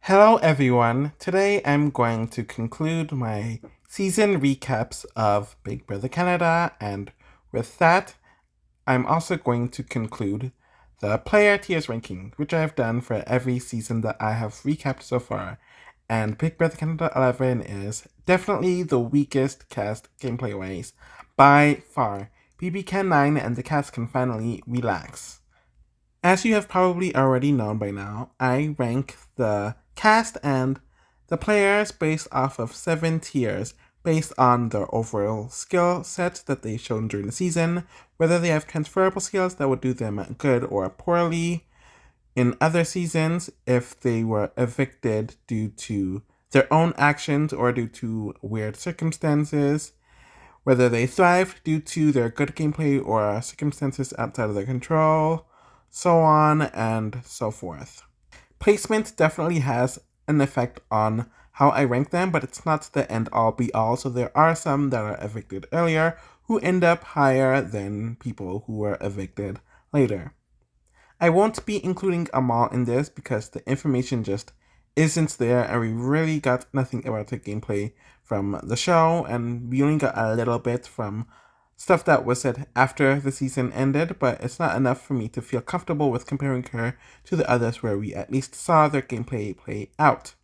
Hello, everyone. Today I'm going to conclude my season recaps of Big Brother Canada, and with that, I'm also going to conclude the player tiers ranking, which I have done for every season that I have recapped so far. And Big Brother Canada 11 is definitely the weakest cast gameplay wise by far. BBCAN11 and the cast can finally relax. As you have probably already known by now, I rank the cast and the players based off of 7 tiers based on their overall skill set that they've shown during the season, whether they have transferable skills that would do them good or poorly in other seasons, if they were evicted due to their own actions or due to weird circumstances, whether they thrived due to their good gameplay or circumstances outside of their control, so on and so forth. Placement definitely has an effect on how I rank them, but it's not the end all be all. So there are some that are evicted earlier who end up higher than people who were evicted later. I won't be including Amal in this because the information just isn't there, and we really got nothing about the gameplay from the show, and we only got a little bit from stuff that was said after the season ended, but it's not enough for me to feel comfortable with comparing her to the others where we at least saw their gameplay play out.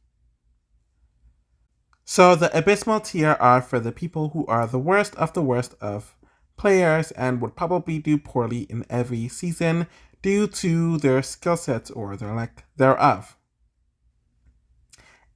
So the Abysmal tier are for the people who are the worst of players and would probably do poorly in every season due to their skill sets or their lack thereof.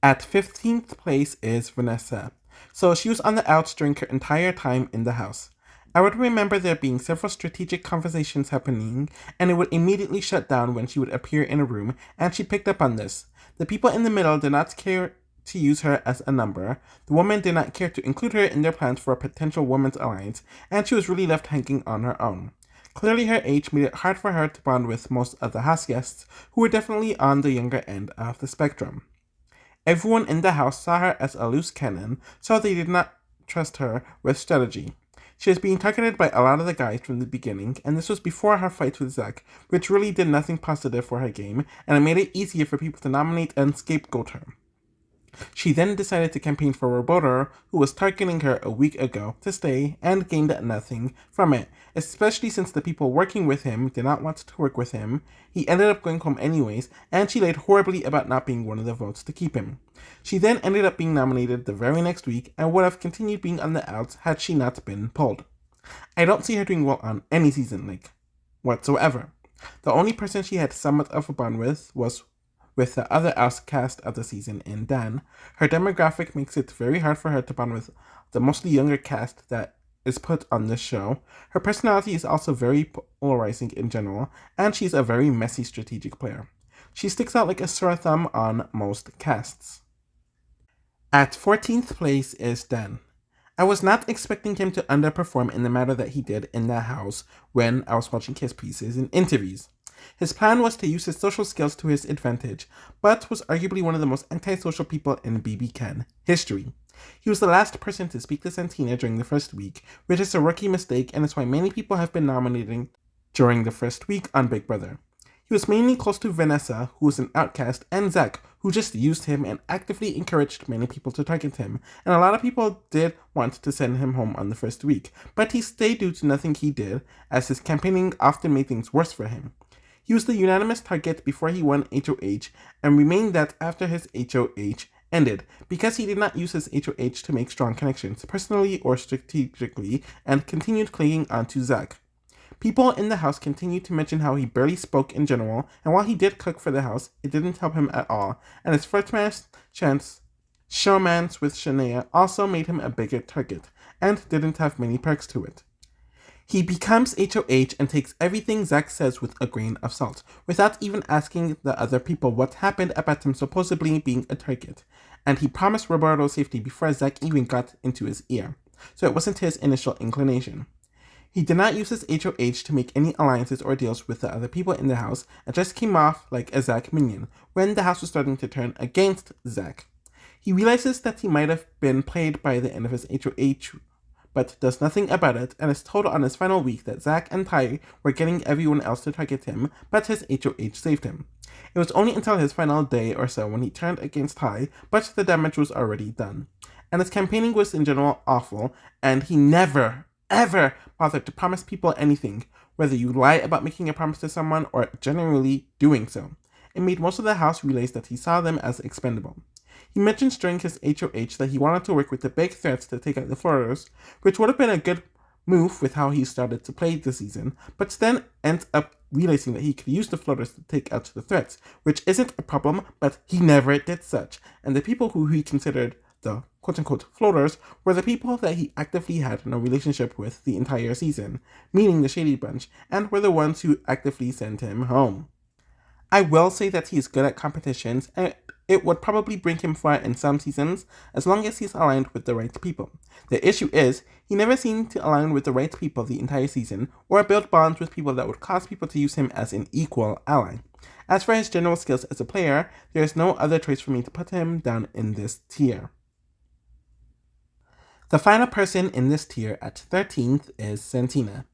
At 15th place is Vanessa. So she was on the outs during her entire time in the house. I would remember there being several strategic conversations happening, and it would immediately shut down when she would appear in a room, and she picked up on this. The people in the middle did not care to use her as a number, the women did not care to include her in their plans for a potential women's alliance, and she was really left hanging on her own. Clearly her age made it hard for her to bond with most of the house guests, who were definitely on the younger end of the spectrum. Everyone in the house saw her as a loose cannon, so they did not trust her with strategy. She was being targeted by a lot of the guys from the beginning, and this was before her fight with Zach, which really did nothing positive for her game, and it made it easier for people to nominate and scapegoat her. She then decided to campaign for Roboter, who was targeting her a week ago, to stay, and gained nothing from it, especially since the people working with him did not want to work with him. He ended up going home anyways, and she lied horribly about not being one of the votes to keep him. She then ended up being nominated the very next week, and would have continued being on the outs had she not been pulled. I don't see her doing well on any season, whatsoever. The only person she had somewhat of a bond was with the other outcast of the season in Dan. Her demographic makes it very hard for her to bond with the mostly younger cast that is put on this show. Her personality is also very polarizing in general, and she's a very messy strategic player. She sticks out like a sore thumb on most casts. At 14th place is Dan. I was not expecting him to underperform in the manner that he did in the house when I was watching his pieces and interviews. His plan was to use his social skills to his advantage, but was arguably one of the most antisocial people in BBCAN history. He was the last person to speak to Santina during the first week, which is a rookie mistake, and it's why many people have been nominating during the first week on Big Brother. He was mainly close to Vanessa, who was an outcast, and Zach, who just used him and actively encouraged many people to target him, and a lot of people did want to send him home on the first week, but he stayed due to nothing he did, as his campaigning often made things worse for him. He was the unanimous target before he won HOH, and remained that after his HOH ended, because he did not use his HOH to make strong connections, personally or strategically, and continued clinging onto Zach. People in the house continued to mention how he barely spoke in general, and while he did cook for the house, it didn't help him at all, and his first chance showmance with Shania also made him a bigger target, and didn't have many perks to it. He becomes HOH and takes everything Zach says with a grain of salt, without even asking the other people what happened about him supposedly being a target, and he promised Roberto safety before Zach even got into his ear, so it wasn't his initial inclination. He did not use his HOH to make any alliances or deals with the other people in the house, and just came off like a Zach minion when the house was starting to turn against Zach. He realizes that he might have been played by the end of his HOH but does nothing about it and is told on his final week that Zach and Ty were getting everyone else to target him, but his HOH saved him. It was only until his final day or so when he turned against Ty, but the damage was already done. And his campaigning was in general awful, and he never, ever bothered to promise people anything, whether you lie about making a promise to someone or generally doing so. It made most of the house realize that he saw them as expendable. He mentions during his HOH that he wanted to work with the big threats to take out the floaters, which would have been a good move with how he started to play this season, but then ends up realizing that he could use the floaters to take out the threats, which isn't a problem, but he never did such, and the people who he considered the quote-unquote floaters were the people that he actively had no relationship with the entire season, meaning the Shady Bunch, and were the ones who actively sent him home. I will say that he is good at competitions, and it would probably bring him far in some seasons, as long as he's aligned with the right people. The issue is, he never seemed to align with the right people the entire season, or build bonds with people that would cause people to use him as an equal ally. As for his general skills as a player, there is no other choice for me to put him down in this tier. The final person in this tier at 13th is Santina.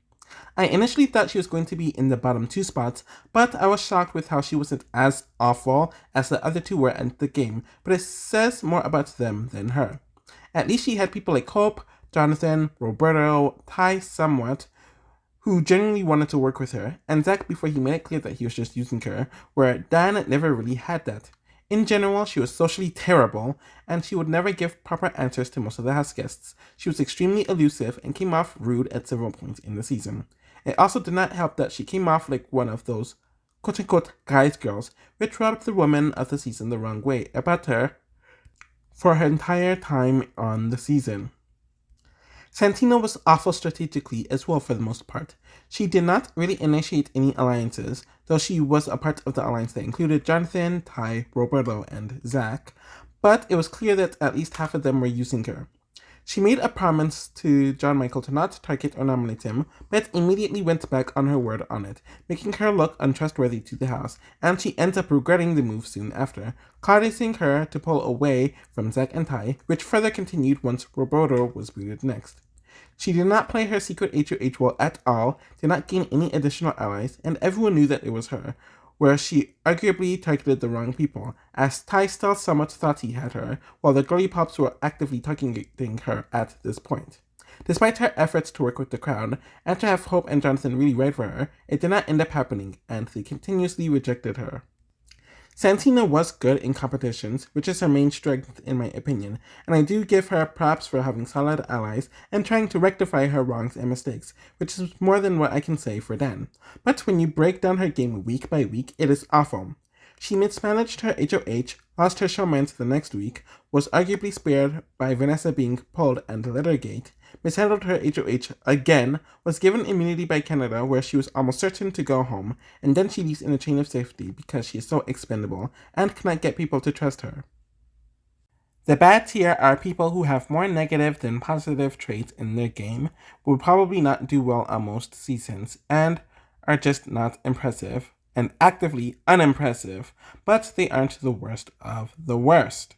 I initially thought she was going to be in the bottom 2 spots, but I was shocked with how she wasn't as awful as the other 2 were at the game, but it says more about them than her. At least she had people like Hope, Jonathan, Roberto, Ty somewhat, who genuinely wanted to work with her, and Zach before he made it clear that he was just using her, where Dan never really had that. In general, she was socially terrible, and she would never give proper answers to most of the house guests. She was extremely elusive and came off rude at several points in the season. It also did not help that she came off like one of those quote-unquote guys girls, which rubbed the woman of the season the wrong way about her for her entire time on the season. Santina was awful strategically as well for the most part. She did not really initiate any alliances, though she was a part of the alliance that included Jonathan, Ty, Roberto, and Zach, but it was clear that at least half of them were using her. She made a promise to John Michael to not target or nominate him, but immediately went back on her word on it, making her look untrustworthy to the house, and she ends up regretting the move soon after, causing her to pull away from Zach and Ty, which further continued once Roberto was booted next. She did not play her secret HOH well at all, did not gain any additional allies, and everyone knew that it was her, where she arguably targeted the wrong people, as Ty still somewhat thought he had her, while the girly pops were actively targeting her at this point. Despite her efforts to work with the crowd, and to have Hope and Jonathan really ride for her, it did not end up happening, and they continuously rejected her. Santina was good in competitions, which is her main strength in my opinion, and I do give her props for having solid allies and trying to rectify her wrongs and mistakes, which is more than what I can say for Dan. But when you break down her game week by week, it is awful. She mismanaged her HOH, lost her showmance the next week, was arguably spared by Vanessa being pulled and Lettergate, mishandled her HOH again, was given immunity by Canada where she was almost certain to go home, and then she leaves in a chain of safety because she is so expendable and cannot get people to trust her. The bad tier are people who have more negative than positive traits in their game, will probably not do well on most seasons, and are just not impressive, and actively unimpressive, but they aren't the worst of the worst.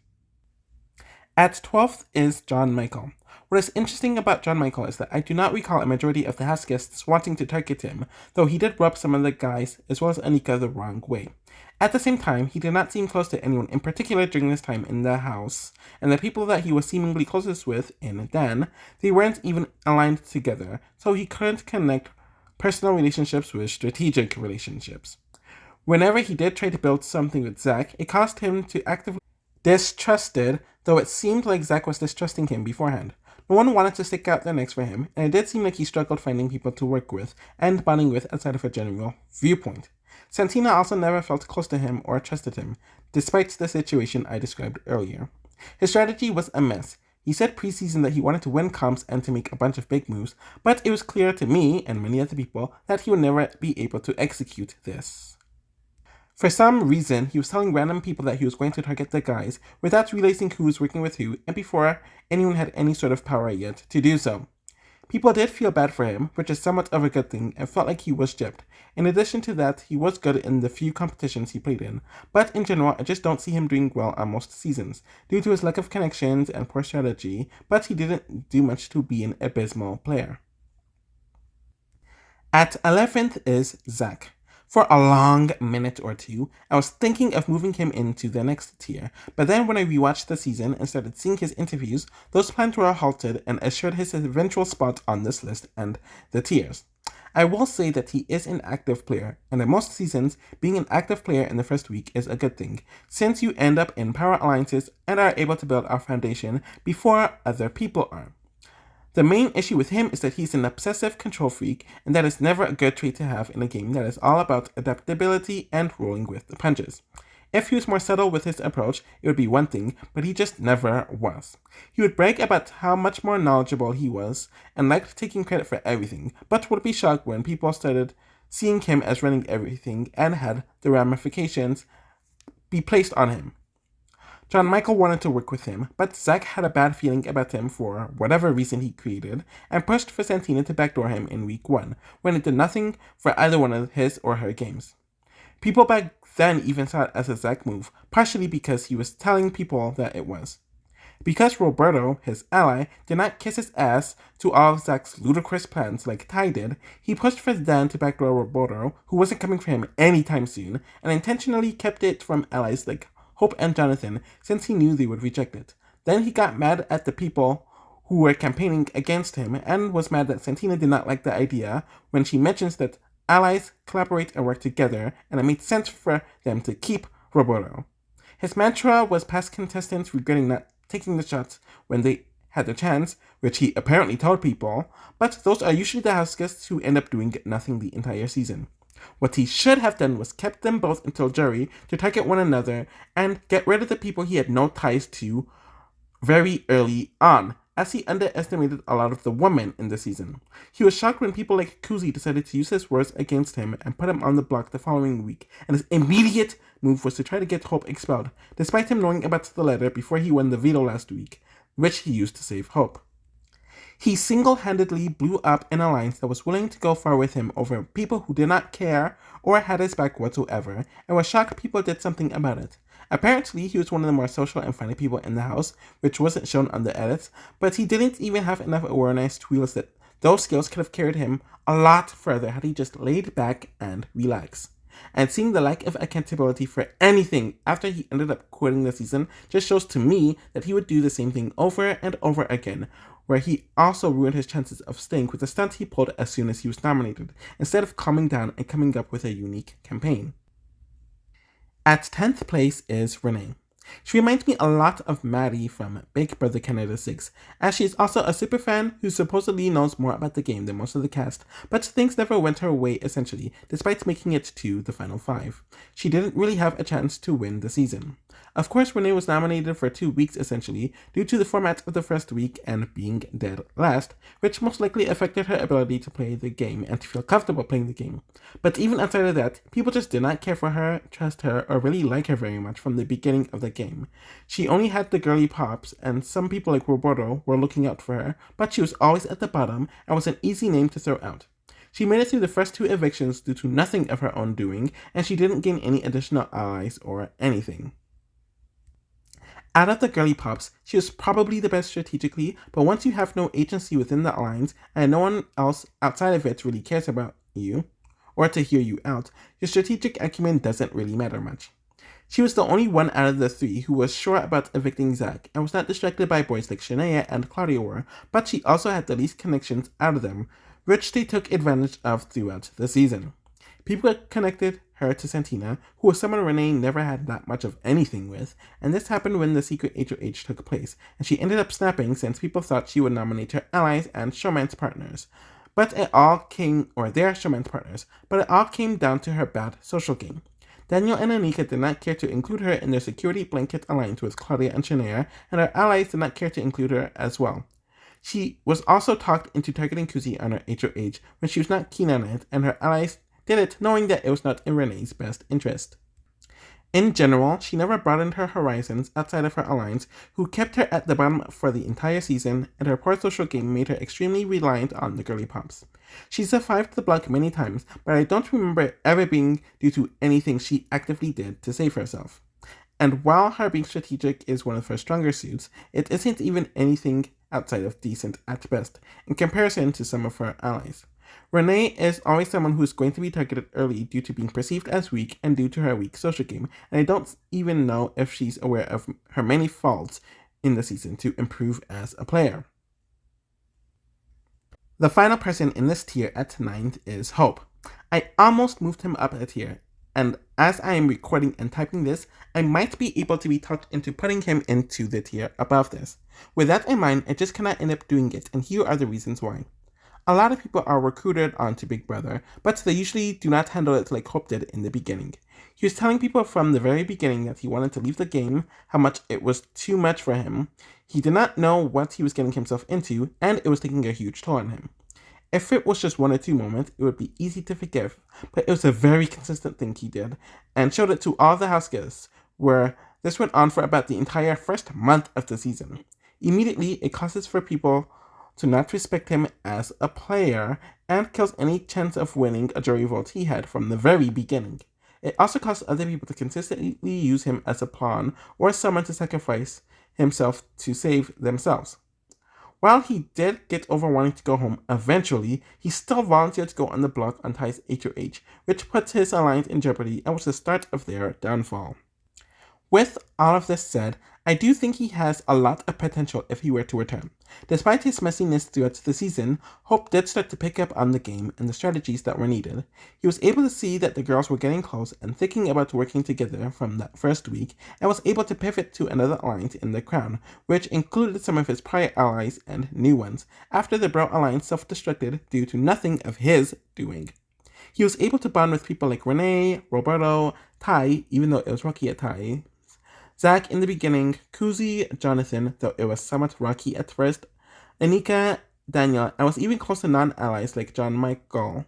At 12th is John Michael. What is interesting about John Michael is that I do not recall a majority of the house guests wanting to target him, though he did rub some of the guys, as well as Anika, the wrong way. At the same time, he did not seem close to anyone in particular during this time in the house, and the people that he was seemingly closest with, in Dan, they weren't even aligned together, so he couldn't connect personal relationships with strategic relationships. Whenever he did try to build something with Zach, it caused him to actively distrusted, though it seemed like Zach was distrusting him beforehand. No one wanted to stick out their necks for him, and it did seem like he struggled finding people to work with and bonding with outside of a general viewpoint. Santina also never felt close to him or trusted him, despite the situation I described earlier. His strategy was a mess. He said preseason that he wanted to win comps and to make a bunch of big moves, but it was clear to me and many other people that he would never be able to execute this. For some reason, he was telling random people that he was going to target the guys without realizing who was working with who and before anyone had any sort of power yet to do so. People did feel bad for him, which is somewhat of a good thing, and felt like he was gypped. In addition to that, he was good in the few competitions he played in, but in general, I just don't see him doing well on most seasons, due to his lack of connections and poor strategy, but he didn't do much to be an abysmal player. At 11th is Zach. For a long minute or two, I was thinking of moving him into the next tier, but then when I rewatched the season and started seeing his interviews, those plans were halted and assured his eventual spot on this list and the tiers. I will say that he is an active player, and in most seasons, being an active player in the first week is a good thing, since you end up in power alliances and are able to build our foundation before other people are. The main issue with him is that he's an obsessive control freak, and that is never a good trait to have in a game that is all about adaptability and rolling with the punches. If he was more subtle with his approach, it would be one thing, but he just never was. He would brag about how much more knowledgeable he was, and liked taking credit for everything, but would be shocked when people started seeing him as running everything and had the ramifications be placed on him. John Michael wanted to work with him, but Zach had a bad feeling about him for whatever reason he created, and pushed for Santina to backdoor him in week 1, when it did nothing for either one of his or her games. People back then even saw it as a Zach move, partially because he was telling people that it was. Because Roberto, his ally, did not kiss his ass to all of Zach's ludicrous plans like Ty did, he pushed for Dan to backdoor Roberto, who wasn't coming for him anytime soon, and intentionally kept it from allies like Hope and Jonathan, since he knew they would reject it. Then he got mad at the people who were campaigning against him, and was mad that Santina did not like the idea when she mentions that allies collaborate and work together, and it made sense for them to keep Roberto. His mantra was past contestants regretting not taking the shots when they had the chance, which he apparently told people, but those are usually the house guests who end up doing nothing the entire season. What he should have done was kept them both until jury to target one another and get rid of the people he had no ties to very early on, as he underestimated a lot of the women in the season. He was shocked when people like Kuzi decided to use his words against him and put him on the block the following week, and his immediate move was to try to get Hope expelled, despite him knowing about the letter before he won the veto last week, which he used to save Hope. He single-handedly blew up an alliance that was willing to go far with him over people who did not care or had his back whatsoever, and was shocked people did something about it. Apparently, he was one of the more social and funny people in the house, which wasn't shown on the edits, but he didn't even have enough awareness to realize that those skills could have carried him a lot further had he just laid back and relaxed. And seeing the lack of accountability for anything after he ended up quitting the season just shows to me that he would do the same thing over and over again, where he also ruined his chances of staying with the stunt he pulled as soon as he was nominated, instead of calming down and coming up with a unique campaign. At 10th place is Renee. She reminds me a lot of Maddie from Big Brother Canada 6, as she is also a superfan who supposedly knows more about the game than most of the cast, but things never went her way essentially, despite making it to the final 5. She didn't really have a chance to win the season. Of course, Renee was nominated for 2 weeks essentially, due to the format of the first week and being dead last, which most likely affected her ability to play the game and to feel comfortable playing the game. But even outside of that, people just did not care for her, trust her, or really like her very much from the beginning of the game. She only had the girly pops, and some people like Roberto were looking out for her, but she was always at the bottom and was an easy name to throw out. She made it through the first 2 evictions due to nothing of her own doing, and she didn't gain any additional allies or anything. Out of the girly pops, she was probably the best strategically, but once you have no agency within the alliance and no one else outside of it really cares about you, or to hear you out, your strategic acumen doesn't really matter much. She was the only one out of the 3 who was sure about evicting Zach and was not distracted by boys like Shania and Claudia were, but she also had the least connections out of them, which they took advantage of throughout the season. People connected her to Santina, who was someone Renee never had that much of anything with, and this happened when the secret HOH took place, and she ended up snapping since people thought she would nominate her allies and showman's partners. Their showman's partners, but it all came down to her bad social game. Daniel and Anika did not care to include her in their security blanket alliance with Claudia and Shania, and her allies did not care to include her as well. She was also talked into targeting Kuzi on her HOH when she was not keen on it, and her allies did it knowing that it was not in Renee's best interest. In general, she never broadened her horizons outside of her alliance, who kept her at the bottom for the entire season, and her poor social game made her extremely reliant on the girly pops. She survived the block many times, but I don't remember it ever being due to anything she actively did to save herself. And while her being strategic is one of her stronger suits, it isn't even anything outside of decent at best, in comparison to some of her allies. Renee is always someone who is going to be targeted early due to being perceived as weak and due to her weak social game, and I don't even know if she's aware of her many faults in the season to improve as a player. The final person in this tier at 9th is Hope. I almost moved him up a tier, and as I am recording and typing this, I might be able to be talked into putting him into the tier above this. With that in mind, I just cannot end up doing it, and here are the reasons why. A lot of people are recruited onto Big Brother, but they usually do not handle it like Hope did in the beginning. He was telling people from the very beginning that he wanted to leave the game, how much it was too much for him. He did not know what he was getting himself into, and it was taking a huge toll on him. If it was just one or two moments, it would be easy to forgive, but it was a very consistent thing he did, and showed it to all the house guests, where this went on for about the entire first month of the season. Immediately, it causes for people to not respect him as a player, and kills any chance of winning a jury vote he had from the very beginning. It also caused other people to consistently use him as a pawn, or someone to sacrifice himself to save themselves. While he did get over wanting to go home eventually, he still volunteered to go on the block on Ty's HOH, which puts his alliance in jeopardy and was the start of their downfall. With all of this said, I do think he has a lot of potential if he were to return. Despite his messiness throughout the season, Hope did start to pick up on the game and the strategies that were needed. He was able to see that the girls were getting close and thinking about working together from that first week, and was able to pivot to another alliance in the Crown, which included some of his prior allies and new ones, after the Bro alliance self-destructed due to nothing of his doing. He was able to bond with people like Renee, Roberto, Ty, even though it was rocky at Ty, Zach in the beginning, Kuzi, Jonathan, though it was somewhat rocky at first, Anika, Daniel, and was even close to non-allies like John Michael.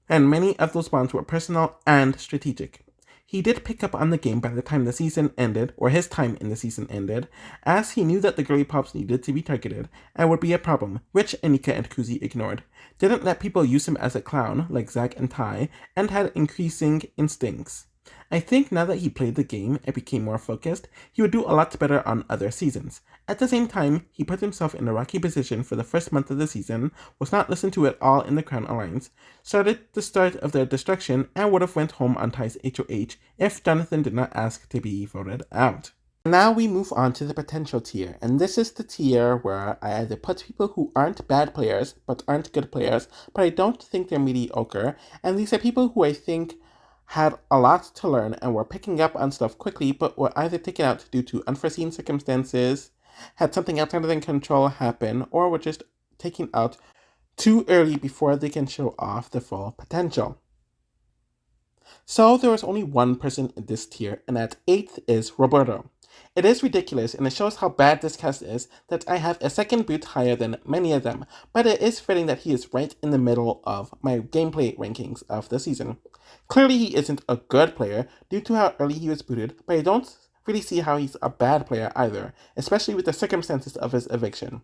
And many of those bonds were personal and strategic. He did pick up on the game by the time the season ended, or his time in the season ended, as he knew that the girly pops needed to be targeted and would be a problem, which Anika and Kuzi ignored. Didn't let people use him as a clown, like Zach and Ty, and had increasing instincts. I think now that he played the game and became more focused, he would do a lot better on other seasons. At the same time, he put himself in a rocky position for the first month of the season, was not listened to at all in the Crown Alliance, started the start of their destruction, and would have went home on Ty's HOH if Jonathan did not ask to be voted out. Now we move on to the potential tier, and this is the tier where I either put people who aren't bad players, but aren't good players, but I don't think they're mediocre, and these are people who I think had a lot to learn and were picking up on stuff quickly, but were either taken out due to unforeseen circumstances, had something outside of their control happen, or were just taken out too early before they can show off their full potential. So there was only one person in this tier, and at 8th is Roberto. It is ridiculous, and it shows how bad this cast is, that I have a second boot higher than many of them, but it is fitting that he is right in the middle of my gameplay rankings of the season. Clearly he isn't a good player due to how early he was booted, but I don't really see how he's a bad player either, especially with the circumstances of his eviction.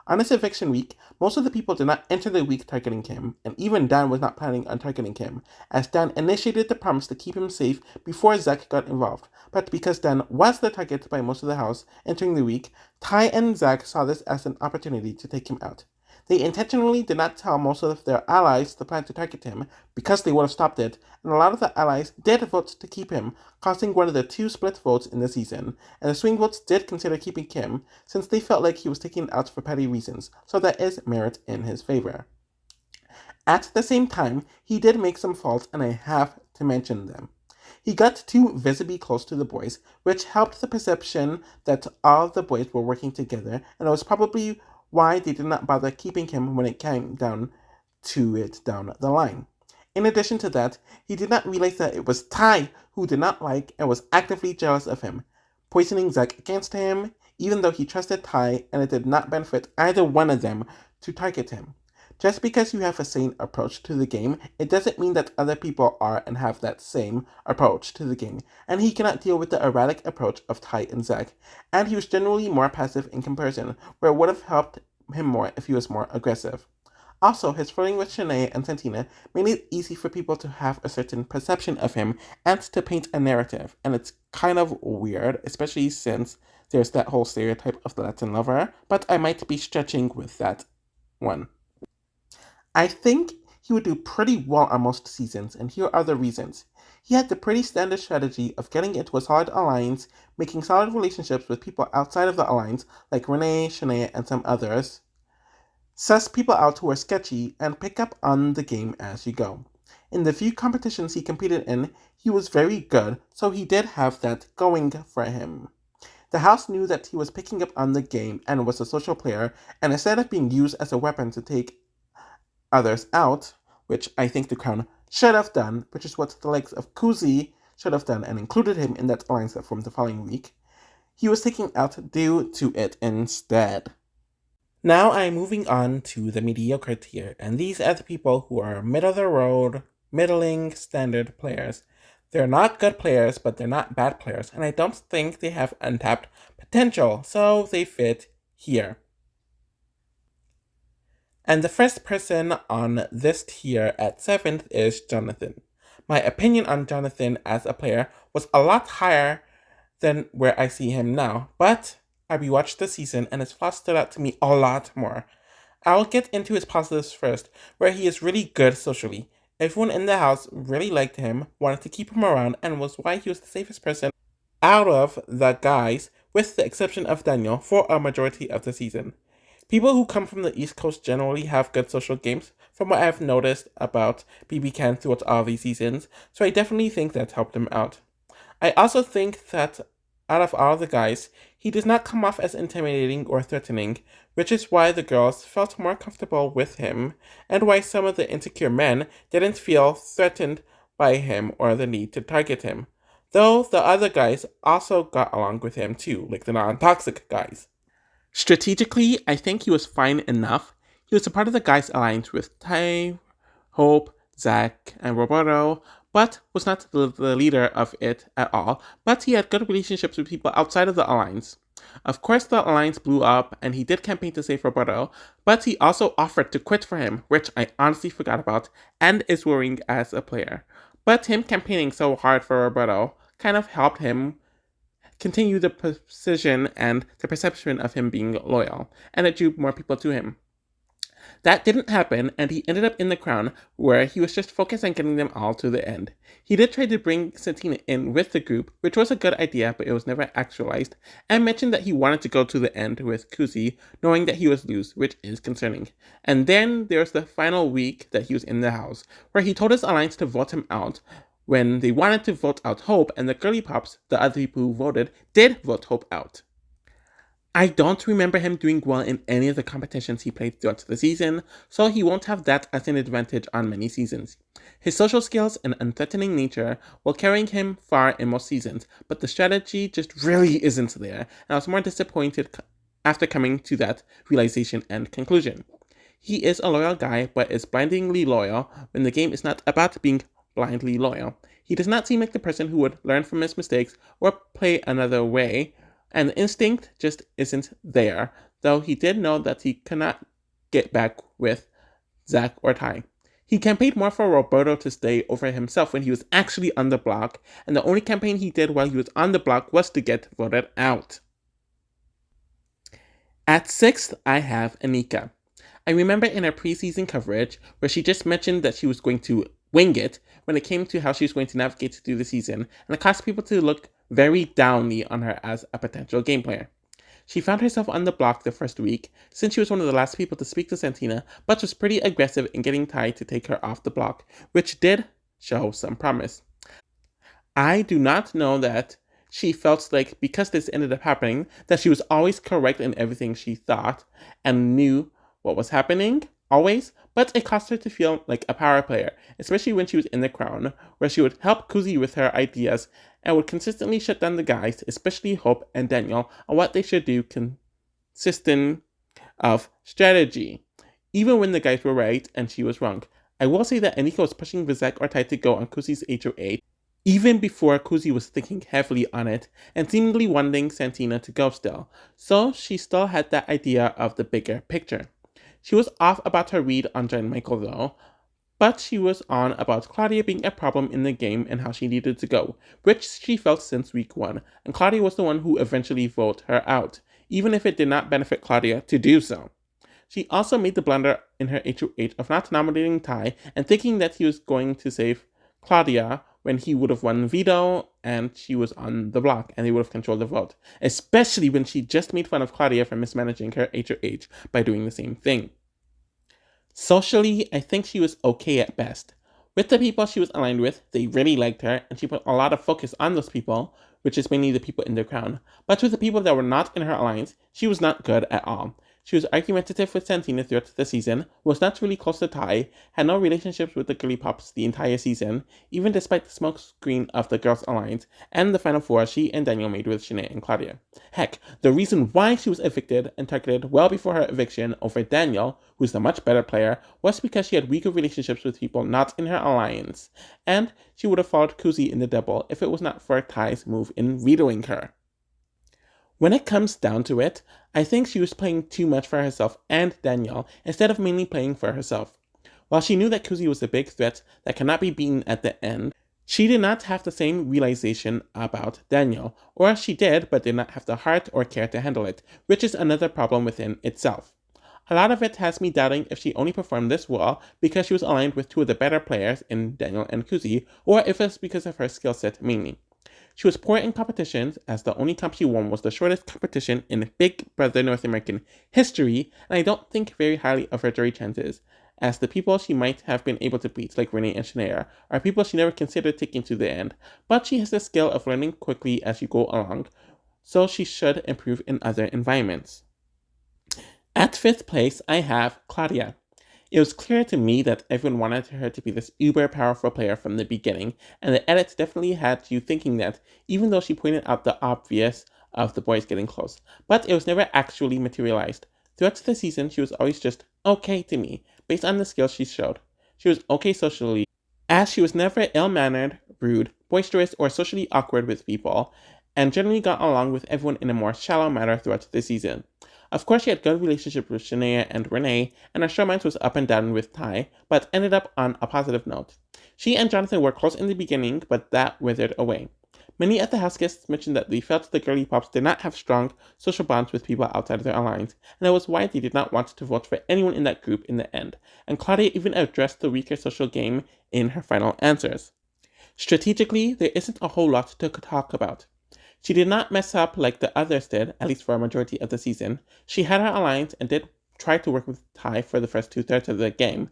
On his eviction week, most of the people did not enter the week targeting him, and even Dan was not planning on targeting him, as Dan initiated the promise to keep him safe before Zach got involved. But because Dan was the target by most of the house entering the week, Ty and Zach saw this as an opportunity to take him out. They intentionally did not tell most of their allies the plan to target him because they would have stopped it, and a lot of the allies did vote to keep him, causing one of the 2 split votes in the season, and the swing votes did consider keeping him since they felt like he was taken out for petty reasons, so there is merit in his favor. At the same time, he did make some faults, and I have to mention them. He got too visibly close to the boys, which helped the perception that all the boys were working together, and it was probably why they did not bother keeping him when it came down to it down the line. In addition to that, he did not realize that it was Ty who did not like and was actively jealous of him, poisoning Zach against him, even though he trusted Ty and it did not benefit either one of them to target him. Just because you have a sane approach to the game, it doesn't mean that other people are and have that same approach to the game, and he cannot deal with the erratic approach of Ty and Zach, and he was generally more passive in comparison, where it would have helped him more if he was more aggressive. Also, his flirting with Shanae and Santina made it easy for people to have a certain perception of him and to paint a narrative, and it's kind of weird, especially since there's that whole stereotype of the Latin lover, but I might be stretching with that one. I think he would do pretty well on most seasons, and here are the reasons. He had the pretty standard strategy of getting into a solid alliance, making solid relationships with people outside of the alliance, like Renee, Shanae, and some others, suss people out who are sketchy, and pick up on the game as you go. In the few competitions he competed in, he was very good, so he did have that going for him. The house knew that he was picking up on the game and was a social player, and instead of being used as a weapon to take others out, which I think the crown should have done, which is what the likes of Kuzi should have done and included him in that alliance that formed the following week, he was taken out due to it instead. Now I'm moving on to the mediocre tier, and these are the people who are middle of the road, middling standard players. They're not good players, but they're not bad players, and I don't think they have untapped potential, so they fit here. And the first person on this tier at 7th is Jonathan. My opinion on Jonathan as a player was a lot higher than where I see him now, but I rewatched the season and his flaws stood out to me a lot more. I'll get into his positives first, where he is really good socially. Everyone in the house really liked him, wanted to keep him around, and was why he was the safest person out of the guys, with the exception of Daniel, for a majority of the season. People who come from the East Coast generally have good social games, from what I've noticed about BBCAN throughout all these seasons, so I definitely think that's helped him out. I also think that out of all the guys, he does not come off as intimidating or threatening, which is why the girls felt more comfortable with him, and why some of the insecure men didn't feel threatened by him or the need to target him. Though the other guys also got along with him too, like the non-toxic guys. Strategically, I think he was fine enough. He was a part of the guys' alliance with Ty, Hope, Zach, and Roberto, but was not the leader of it at all, but he had good relationships with people outside of the alliance. Of course, the alliance blew up, and he did campaign to save Roberto, but he also offered to quit for him, which I honestly forgot about, and is worrying as a player. But him campaigning so hard for Roberto kind of helped him continue the precision and the perception of him being loyal, and it drew more people to him. That didn't happen, and he ended up in the crown, where he was just focused on getting them all to the end. He did try to bring Santina in with the group, which was a good idea, but it was never actualized, and mentioned that he wanted to go to the end with Kuzi, knowing that he was loose, which is concerning. And then there's the final week that he was in the house, where he told his alliance to vote him out, when they wanted to vote out Hope, and the girly pops, the other people who voted, did vote Hope out. I don't remember him doing well in any of the competitions he played throughout the season, so he won't have that as an advantage on many seasons. His social skills and unthreatening nature will carry him far in most seasons, but the strategy just really isn't there, and I was more disappointed after coming to that realization and conclusion. He is a loyal guy, but is blindingly loyal when the game is not about being blindly loyal. He does not seem like the person who would learn from his mistakes or play another way, and the instinct just isn't there, though he did know that he could not get back with Zach or Ty. He campaigned more for Roberto to stay over himself when he was actually on the block, and the only campaign he did while he was on the block was to get voted out. At 6th, I have Anika. I remember in her preseason coverage where she just mentioned that she was going to wing it when it came to how she was going to navigate through the season, and it caused people to look very downy on her as a potential game player. She found herself on the block the first week, since she was one of the last people to speak to Santina, but was pretty aggressive in getting Ty to take her off the block, which did show some promise. I do not know that she felt like, because this ended up happening, that she was always correct in everything she thought, and knew what was happening, always, but it caused her to feel like a power player, especially when she was in the crown, where she would help Kuzi with her ideas and would consistently shut down the guys, especially Hope and Daniel, on what they should do consistent of strategy. even when the guys were right and she was wrong. I will say that Anika was pushing Vizek or Tai to go on Kuzi's HOH, even before Kuzi was thinking heavily on it and seemingly wanting Santina to go still, so she still had that idea of the bigger picture. She was off about her read on John Michael though, but she was on about Claudia being a problem in the game and how she needed to go, which she felt since week 1, and Claudia was the one who eventually voted her out, even if it did not benefit Claudia to do so. She also made the blunder in her HOH of not nominating Tai and thinking that he was going to save Claudia when he would have won veto and she was on the block and they would have controlled the vote, especially when she just made fun of Claudia for mismanaging her HOH by doing the same thing. Socially, I think she was okay at best. With the people she was aligned with, they really liked her, and she put a lot of focus on those people, which is mainly the people in the crown. But with the people that were not in her alliance, she was not good at all. She was argumentative with Santina throughout the season, was not really close to Tai, had no relationships with the girly pops the entire season, even despite the smokescreen of the girls' alliance, and the final 4 she and Daniel made with Shanae and Claudia. Heck, the reason why she was evicted and targeted well before her eviction over Daniel, who's the much better player, was because she had weaker relationships with people not in her alliance, and she would have followed Kuzi in the double if it was not for Tai's move in vetoing her. When it comes down to it, I think she was playing too much for herself and Daniel instead of mainly playing for herself. While she knew that Kuzi was a big threat that cannot be beaten at the end, she did not have the same realization about Daniel, or she did but did not have the heart or care to handle it, which is another problem within itself. A lot of it has me doubting if she only performed this well because she was aligned with 2 of the better players in Daniel and Kuzi, or if it's because of her skill set mainly. She was poor in competitions, as the only comp she won was the shortest competition in Big Brother North American history, and I don't think very highly of her jury chances, as the people she might have been able to beat, like Renee and Shania, are people she never considered taking to the end, but she has the skill of learning quickly as you go along, so she should improve in other environments. At 5th place, I have Claudia. It was clear to me that everyone wanted her to be this uber powerful player from the beginning, and the edits definitely had you thinking that, even though she pointed out the obvious of the boys getting close, but it was never actually materialized. Throughout the season, she was always just okay to me, based on the skills she showed. She was okay socially, as she was never ill-mannered, rude, boisterous, or socially awkward with people, and generally got along with everyone in a more shallow manner throughout the season. Of course, she had good relationship with Shania and Renee, and her showmance was up and down with Tai, but ended up on a positive note. She and Jonathan were close in the beginning, but that withered away. Many of the house guests mentioned that they felt the girly pops did not have strong social bonds with people outside of their alliance, and that was why they did not want to vote for anyone in that group in the end, and Claudia even addressed the weaker social game in her final answers. Strategically, there isn't a whole lot to talk about. She did not mess up like the others did, at least for a majority of the season. She had her alliance and did try to work with Tai for the first 2/3 of the game,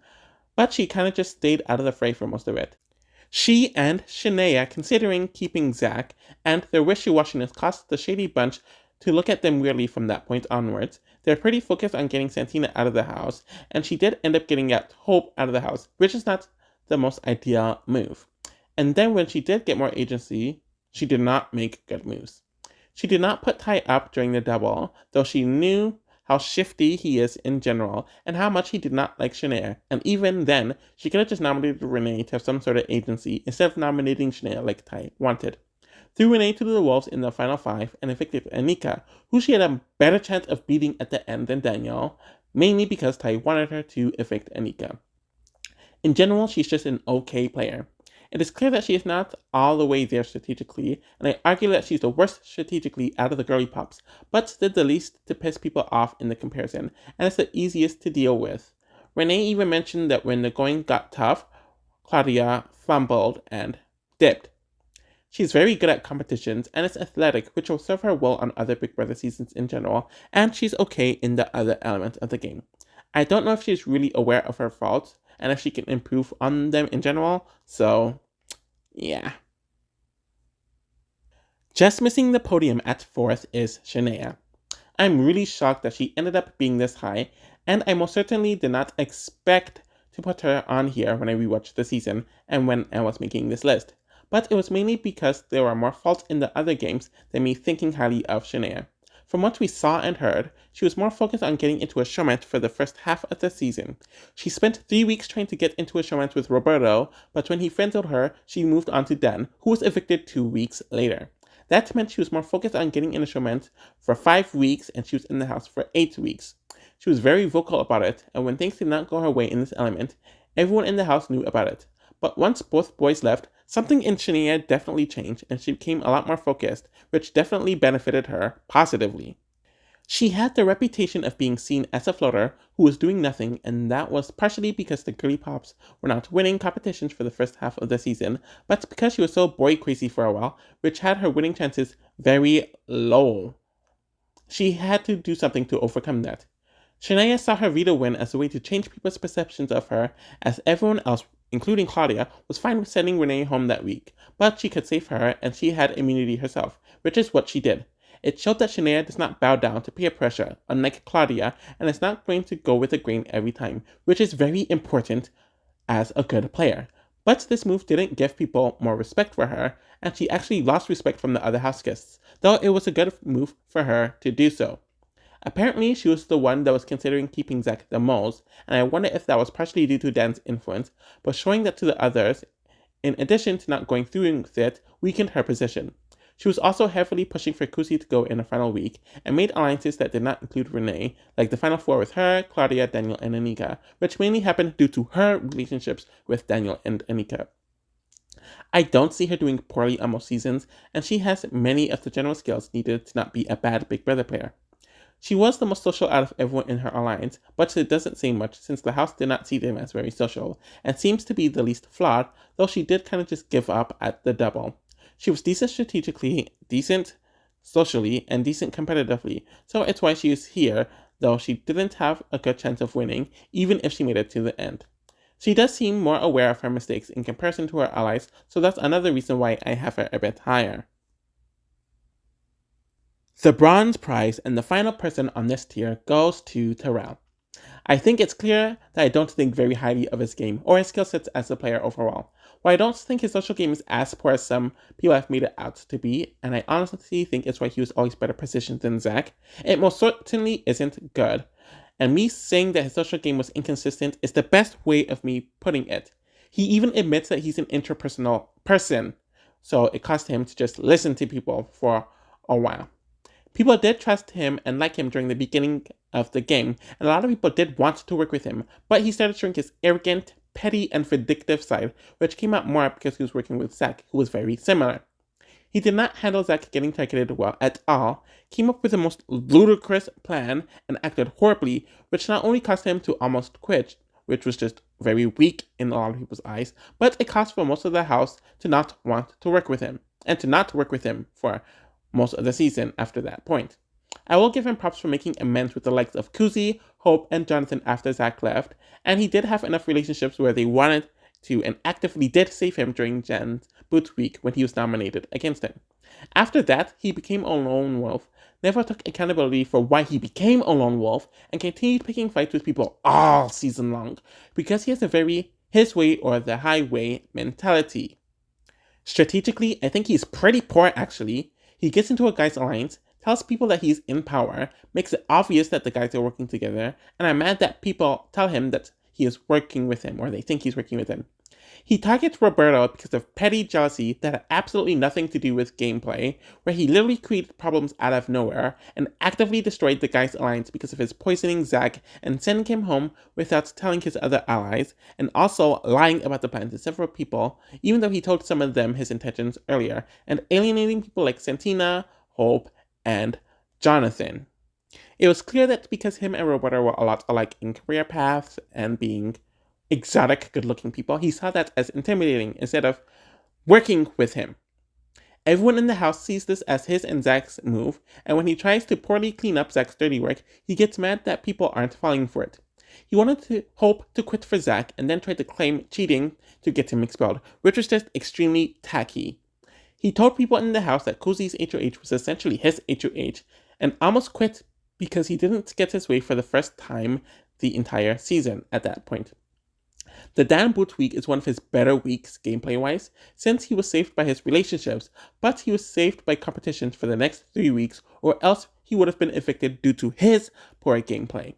but she kind of just stayed out of the fray for most of it. She and Shania considering keeping Zach, and their wishy-washiness caused the Shady Bunch to look at them weirdly from that point onwards. They're pretty focused on getting Santina out of the house, and she did end up getting Hope out of the house, which is not the most ideal move. And then when she did get more agency, she did not make good moves. She did not put Tai up during the double, though she knew how shifty he is in general, and how much he did not like Shania, and even then, she could have just nominated Renee to have some sort of agency, instead of nominating Shania like Tai wanted. Threw Renee to the wolves in the final 5, and evicted Anika, who she had a better chance of beating at the end than Daniel, mainly because Tai wanted her to evict Anika. In general, she's just an okay player. It is clear that she is not all the way there strategically, and I argue that she's the worst strategically out of the girly pops, but did the least to piss people off in the comparison, and is the easiest to deal with. Renee even mentioned that when the going got tough, Claudia fumbled and dipped. She's very good at competitions and is athletic, which will serve her well on other Big Brother seasons in general, and she's okay in the other elements of the game. I don't know if she's really aware of her faults, and if she can improve on them in general, so yeah. Just missing the podium at 4th is Shania. I'm really shocked that she ended up being this high, and I most certainly did not expect to put her on here when I rewatched the season and when I was making this list. But it was mainly because there were more faults in the other games than me thinking highly of Shania. From what we saw and heard, she was more focused on getting into a showmatch for the first half of the season. She spent 3 weeks trying to get into a showmatch with Roberto, but when he friend-zoned her, she moved on to Dan, who was evicted 2 weeks later. That meant she was more focused on getting in a showmatch for 5 weeks, and she was in the house for 8 weeks. She was very vocal about it, and when things did not go her way in this element, everyone in the house knew about it. But once both boys left, something in Shania definitely changed, and she became a lot more focused, which definitely benefited her positively. She had the reputation of being seen as a floater who was doing nothing, and that was partially because the girly pops were not winning competitions for the first half of the season, but because she was so boy crazy for a while, which had her winning chances very low. She had to do something to overcome that. Shania saw her veto win as a way to change people's perceptions of her, as everyone else, including Claudia, was fine with sending Renee home that week, but she could save her and she had immunity herself, which is what she did. It showed that Shania does not bow down to peer pressure, unlike Claudia, and is not going to go with the grain every time, which is very important as a good player. But this move didn't give people more respect for her, and she actually lost respect from the other house guests, though it was a good move for her to do so. Apparently, she was the one that was considering keeping Zach the most, and I wonder if that was partially due to Dan's influence, but showing that to the others, in addition to not going through with it, weakened her position. She was also heavily pushing for Kusi to go in the final week, and made alliances that did not include Renee, like the final four with her, Claudia, Daniel, and Anika, which mainly happened due to her relationships with Daniel and Anika. I don't see her doing poorly on most seasons, and she has many of the general skills needed to not be a bad Big Brother player. She was the most social out of everyone in her alliance, but it doesn't say much since the house did not see them as very social, and seems to be the least flawed, though she did kind of just give up at the double. She was decent strategically, decent socially, and decent competitively, so it's why she is here, though she didn't have a good chance of winning, even if she made it to the end. She does seem more aware of her mistakes in comparison to her allies, so that's another reason why I have her a bit higher. The bronze prize and the final person on this tier goes to Terrell. I think it's clear that I don't think very highly of his game or his skill sets as a player overall. While I don't think his social game is as poor as some people have made it out to be, and I honestly think it's why he was always better positioned than Zach, it most certainly isn't good. And me saying that his social game was inconsistent is the best way of me putting it. He even admits that he's an interpersonal person, so it caused him to just listen to people for a while. People did trust him and like him during the beginning of the game, and a lot of people did want to work with him, but he started showing his arrogant, petty, and vindictive side, which came out more because he was working with Zach, who was very similar. He did not handle Zach getting targeted well at all, came up with the most ludicrous plan, and acted horribly, which not only caused him to almost quit, which was just very weak in a lot of people's eyes, but it caused for most of the house to not want to work with him, and to not work with him for most of the season after that point. I will give him props for making amends with the likes of Kuzi, Hope, and Jonathan after Zach left, and he did have enough relationships where they wanted to and actively did save him during Jen's boot week when he was nominated against him. After that, he became a lone wolf, never took accountability for why he became a lone wolf, and continued picking fights with people all season long, because he has a very his way or the highway mentality. Strategically, I think he's pretty poor actually. He gets into a guy's alliance, tells people that he's in power, makes it obvious that the guys are working together, and I'm mad that people tell him that he is working with him, or they think he's working with him. He targets Roberto because of petty jealousy that had absolutely nothing to do with gameplay, where he literally created problems out of nowhere, and actively destroyed the guy's alliance because of his poisoning Zach and sending him home without telling his other allies, and also lying about the plan to several people, even though he told some of them his intentions earlier, and alienating people like Santina, Hope, and Jonathan. It was clear that because him and Roberto were a lot alike in career paths and being exotic, good-looking people, he saw that as intimidating instead of working with him. Everyone in the house sees this as his and Zach's move, and when he tries to poorly clean up Zach's dirty work, he gets mad that people aren't falling for it. He wanted to hope to quit for Zach and then tried to claim cheating to get him expelled, which was just extremely tacky. He told people in the house that Cozy's HOH was essentially his HOH, and almost quit because he didn't get his way for the first time the entire season at that point. The Dan Boot week is one of his better weeks gameplay-wise, since he was saved by his relationships, but he was saved by competitions for the next 3 weeks, or else he would have been evicted due to his poor gameplay.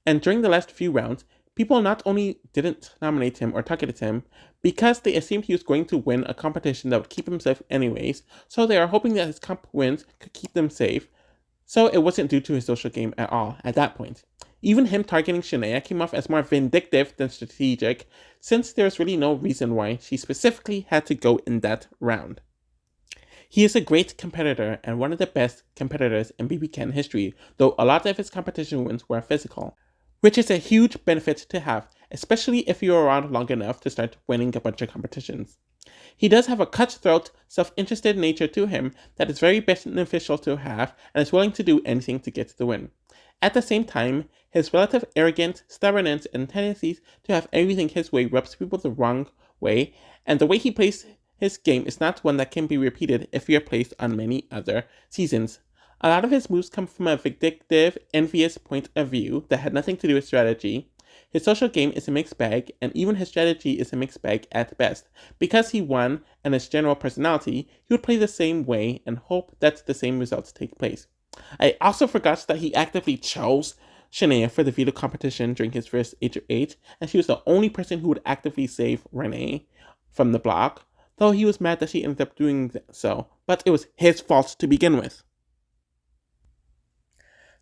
And during the last few rounds, people not only didn't nominate him or target him because they assumed he was going to win a competition that would keep him safe anyways, so they are hoping that his comp wins could keep them safe, so it wasn't due to his social game at all at that point. Even him targeting Shania came off as more vindictive than strategic, since there's really no reason why she specifically had to go in that round. He is a great competitor and one of the best competitors in BBCAN history, though a lot of his competition wins were physical, which is a huge benefit to have, especially if you're around long enough to start winning a bunch of competitions. He does have a cutthroat, self-interested nature to him that is very beneficial to have and is willing to do anything to get the win. At the same time, his relative arrogance, stubbornness, and tendencies to have everything his way rubs people the wrong way, and the way he plays his game is not one that can be repeated if you're placed on many other seasons. A lot of his moves come from a vindictive, envious point of view that had nothing to do with strategy. His social game is a mixed bag, and even his strategy is a mixed bag at best. Because he won, and his general personality, he would play the same way and hope that the same results take place. I also forgot that he actively chose Shania for the veto competition during his first HOH, and she was the only person who would actively save Renee from the block, though he was mad that she ended up doing so, but it was his fault to begin with.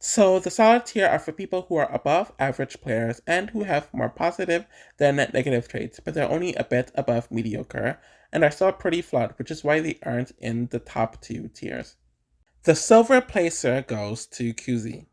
So the solid tier are for people who are above average players and who have more positive than negative traits, but they're only a bit above mediocre and are still pretty flawed, which is why they aren't in the top 2 tiers. The silver placer goes to Kuzi.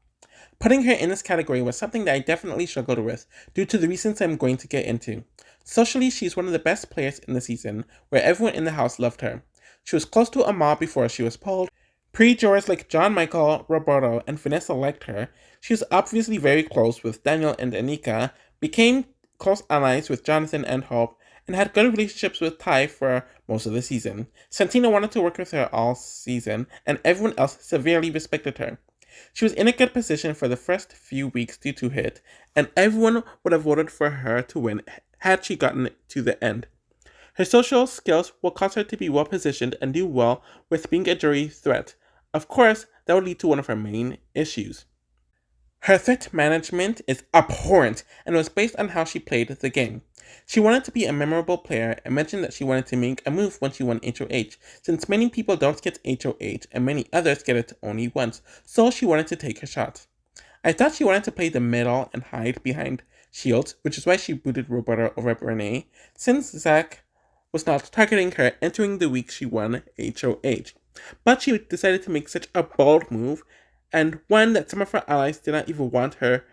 Putting her in this category was something that I definitely struggled with due to the reasons I'm going to get into. Socially, she's one of the best players in the season, where everyone in the house loved her. She was close to Amal before she was pulled. Pre-jurors like John Michael, Roberto, and Vanessa liked her. She was obviously very close with Daniel and Anika, became close allies with Jonathan and Hope, and had good relationships with Ty for most of the season. Santina wanted to work with her all season, and everyone else severely respected her. She was in a good position for the first few weeks due to hit, and everyone would have voted for her to win had she gotten to the end. Her social skills will cause her to be well positioned and do well with being a jury threat. Of course, that would lead to one of her main issues. Her threat management is abhorrent and was based on how she played the game. She wanted to be a memorable player and mentioned that she wanted to make a move when she won HOH, since many people don't get HOH and many others get it only once, so she wanted to take her shot. I thought she wanted to play the middle and hide behind shields, which is why she booted Roberta over Renee, since Zach was not targeting her entering the week she won HOH. But she decided to make such a bold move, and one that some of her allies did not even want her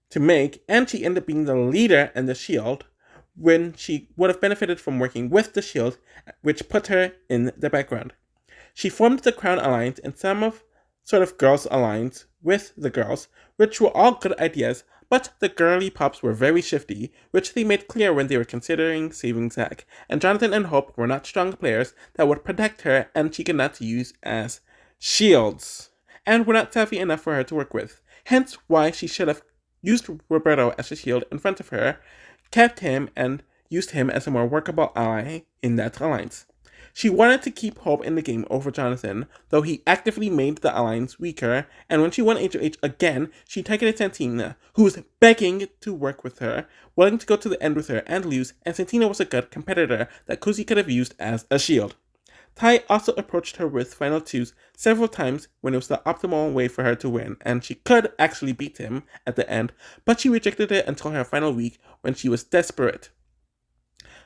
to make, and she ended up being the leader and the shield, when she would have benefited from working with the shield, which put her in the background. She formed the Crown Alliance and some sort of girls' alliance with the girls, which were all good ideas, but the girly pops were very shifty, which they made clear when they were considering saving Zack, and Jonathan and Hope were not strong players that would protect her and she could not use as shields, and were not savvy enough for her to work with. Hence why she should have used Roberto as a shield in front of her, kept him, and used him as a more workable ally in that alliance. She wanted to keep Hope in the game over Jonathan, though he actively made the alliance weaker, and when she won HOH again, she targeted Santina, who was begging to work with her, willing to go to the end with her and lose, and Santina was a good competitor that Kuzi could have used as a shield. Ty also approached her with final twos several times when it was the optimal way for her to win, and she could actually beat him at the end, but she rejected it until her final week when she was desperate.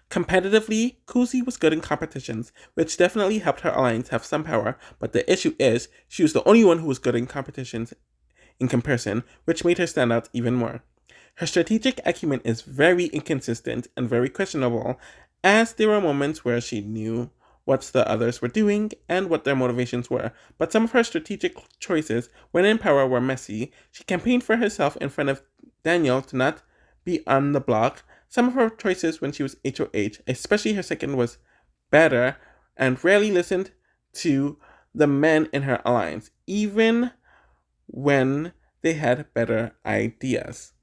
Competitively, Kuzi was good in competitions, which definitely helped her alliance have some power, but the issue is, she was the only one who was good in competitions in comparison, which made her stand out even more. Her strategic acumen is very inconsistent and very questionable, as there were moments where she knew what the others were doing and what their motivations were, but some of her strategic choices when in power were messy. She campaigned for herself in front of Daniel to not be on the block. Some of her choices when she was HOH, especially her second, was better and rarely listened to the men in her alliance, even when they had better ideas.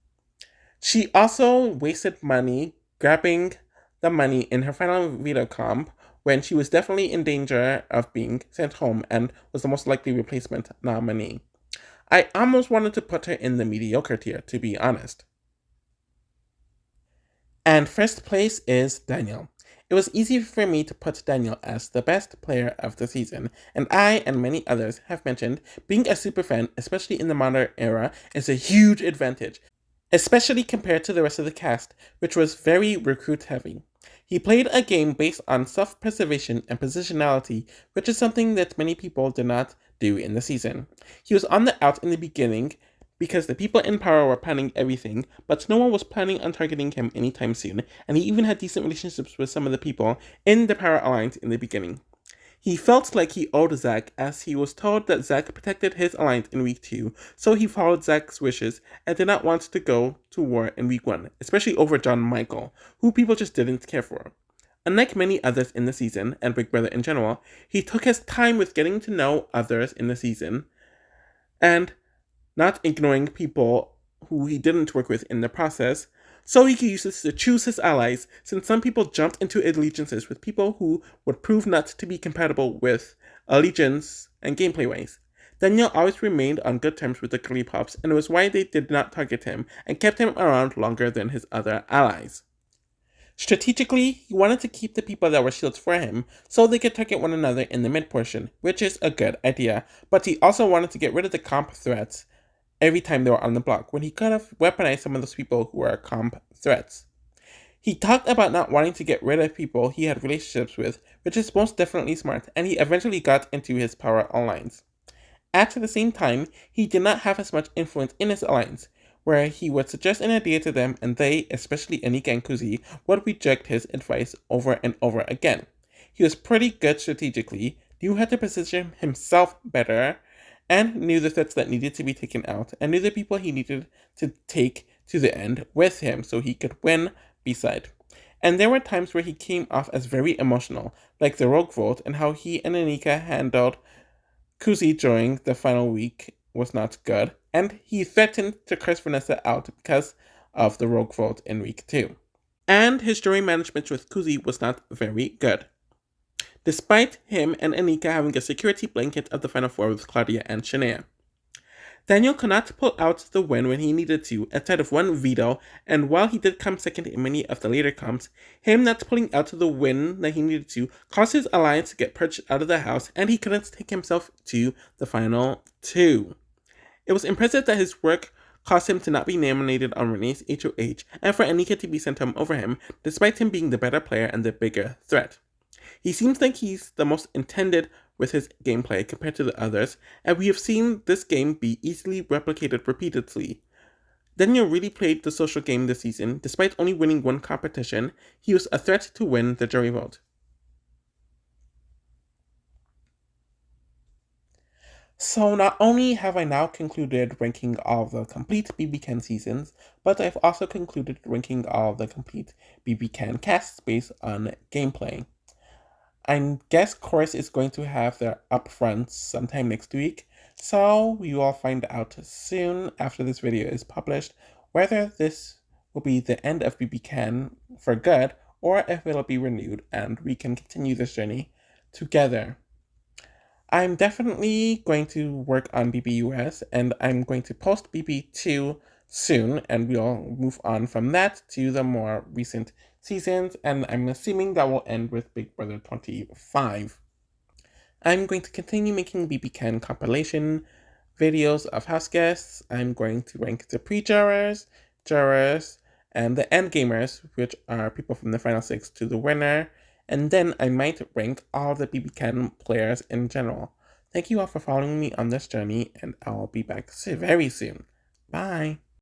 She also wasted money grabbing the money in her final veto comp when she was definitely in danger of being sent home and was the most likely replacement nominee. I almost wanted to put her in the mediocre tier, to be honest. And first place is Daniel. It was easy for me to put Daniel as the best player of the season, and I and many others have mentioned being a superfan, especially in the modern era, is a huge advantage, especially compared to the rest of the cast, which was very recruit heavy. He played a game based on self-preservation and positionality, which is something that many people did not do in the season. He was on the out in the beginning because the people in power were planning everything, but no one was planning on targeting him anytime soon, and he even had decent relationships with some of the people in the Power Alliance in the beginning. He felt like he owed Zack, as he was told that Zack protected his alliance in week 2, so he followed Zack's wishes and did not want to go to war in week 1, especially over John Michael, who people just didn't care for. Unlike many others in the season, and Big Brother in general, he took his time with getting to know others in the season, and not ignoring people who he didn't work with in the process, so he could use this to choose his allies, since some people jumped into allegiances with people who would prove not to be compatible with allegiance and gameplay ways. Daniel always remained on good terms with the Curly Pops, and it was why they did not target him and kept him around longer than his other allies. Strategically, he wanted to keep the people that were shields for him so they could target one another in the mid portion, which is a good idea, but he also wanted to get rid of the comp threats every time they were on the block, when he could have weaponized some of those people who were comp threats. He talked about not wanting to get rid of people he had relationships with, which is most definitely smart, and he eventually got into his power alliance. At the same time, he did not have as much influence in his alliance, where he would suggest an idea to them and they, especially Anika and Kuzi, would reject his advice over and over again. He was pretty good strategically, knew how to position himself better, and knew the threats that needed to be taken out, and knew the people he needed to take to the end with him so he could win B-side. And there were times where he came off as very emotional, like the Rogue Vote and how he and Anika handled Kuzi during the final week was not good, and he threatened to curse Vanessa out because of the Rogue Vote in week 2. And his jury management with Kuzi was not very good, despite him and Anika having a security blanket of the Final Four with Claudia and Shania. Daniel could not pull out the win when he needed to, outside of one veto, and while he did come second in many of the later comps, him not pulling out the win that he needed to caused his alliance to get purged out of the house, and he couldn't take himself to the final 2. It was impressive that his work caused him to not be nominated on Renee's HOH, and for Anika to be sent home over him, despite him being the better player and the bigger threat. He seems like he's the most intended with his gameplay compared to the others, and we have seen this game be easily replicated repeatedly. Daniel really played the social game this season. Despite only winning one competition, he was a threat to win the jury vote. So not only have I now concluded ranking all of the complete BBCAN seasons, but I've also concluded ranking all of the complete BBCAN casts based on gameplay. I guess Chorus is going to have their upfronts sometime next week, so we will find out soon after this video is published whether this will be the end of BBCAN for good or if it'll be renewed and we can continue this journey together. I'm definitely going to work on BBUS and I'm going to post BB2 soon, and we'll move on from that to the more recent seasons, and I'm assuming that will end with Big Brother 25. I'm going to continue making BBCAN compilation videos of house guests. I'm going to rank the pre-jurors, jurors, and the end gamers, which are people from the final 6 to the winner, and then I might rank all the BBCAN players in general. Thank you all for following me on this journey, and I'll be back very soon. Bye!